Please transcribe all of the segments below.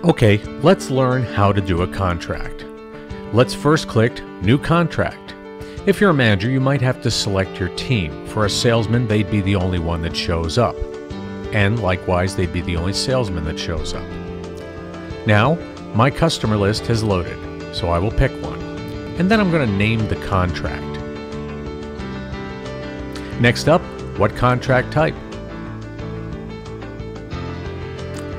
Okay, let's learn how to do a contract. Let's first click New Contract. If you're a manager, you might have to select your team. For a salesman, they'd be the only one that shows up. And likewise, they'd be the only salesman that shows up. Now, my customer list has loaded, so I will pick one. And then I'm going to name the contract. Next up, what contract type?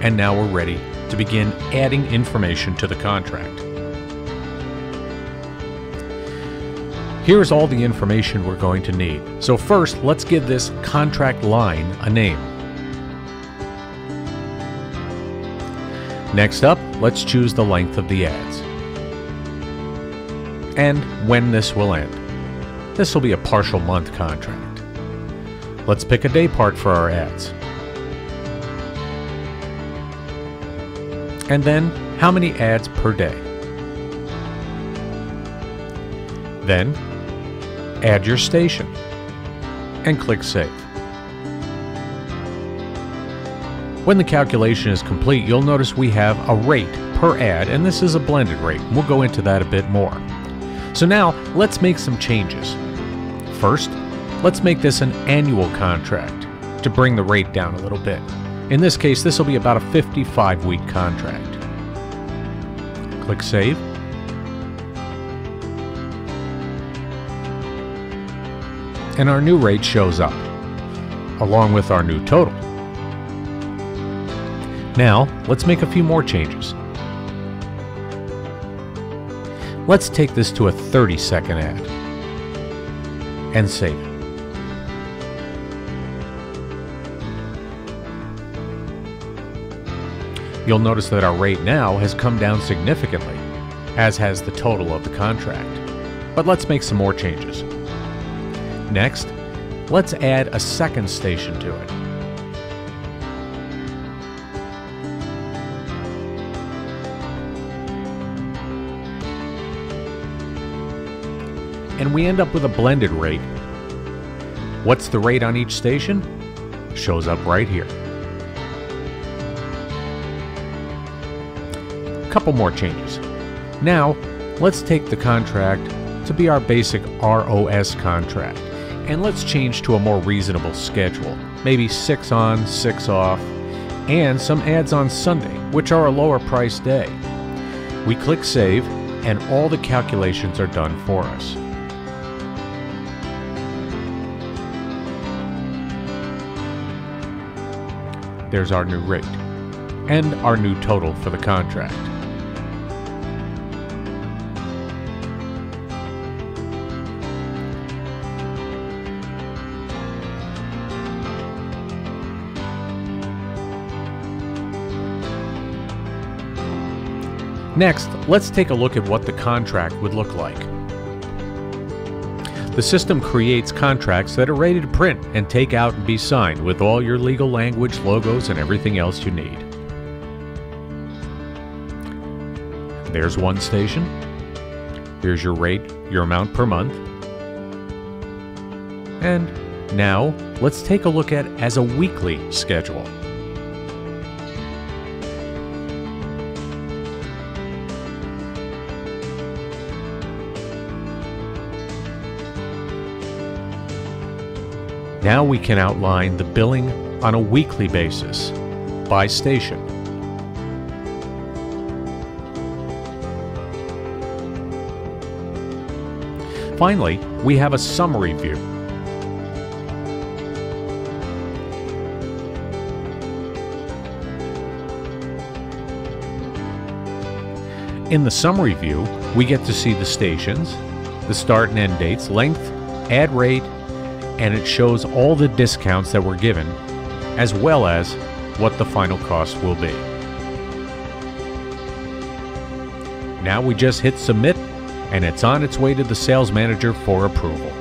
And now we're ready to begin adding information to the contract. Here's all the information we're going to need. So first, let's give this contract line a name. Next up, let's choose the length of the ads and when this will end. This will be a partial month contract. Let's pick a day part for our ads. And then, how many ads per day? Then, add your station and click Save. When the calculation is complete, you'll notice we have a rate per ad, and this is a blended rate. We'll go into that a bit more. So now, let's make some changes. First, let's make this an annual contract to bring the rate down a little bit. In this case, this will be about a 55-week contract. Click Save. And our new rate shows up, along with our new total. Now, let's make a few more changes. Let's take this to a 30-second ad and save it. You'll notice that our rate now has come down significantly, as has the total of the contract. But let's make some more changes. Next, let's add a second station to it. And we end up with a blended rate. What's the rate on each station? Shows up right here. Couple more changes. Now, let's take the contract to be our basic ROS contract, and let's change to a more reasonable schedule, maybe 6 on, 6 off, and some ads on Sunday, which are a lower price day. We click Save, and all the calculations are done for us. There's our new rate, and our new total for the contract. Next, let's take a look at what the contract would look like. The system creates contracts that are ready to print and take out and be signed with all your legal language, logos, and everything else you need. There's one station. Here's your rate, your amount per month. And now, let's take a look at as a weekly schedule. Now we can outline the billing on a weekly basis by station. Finally, we have a summary view. In the summary view, we get to see the stations, the start and end dates, length, ad rate, and it shows all the discounts that were given, as well as what the final cost will be. Now we just hit Submit, and it's on its way to the sales manager for approval.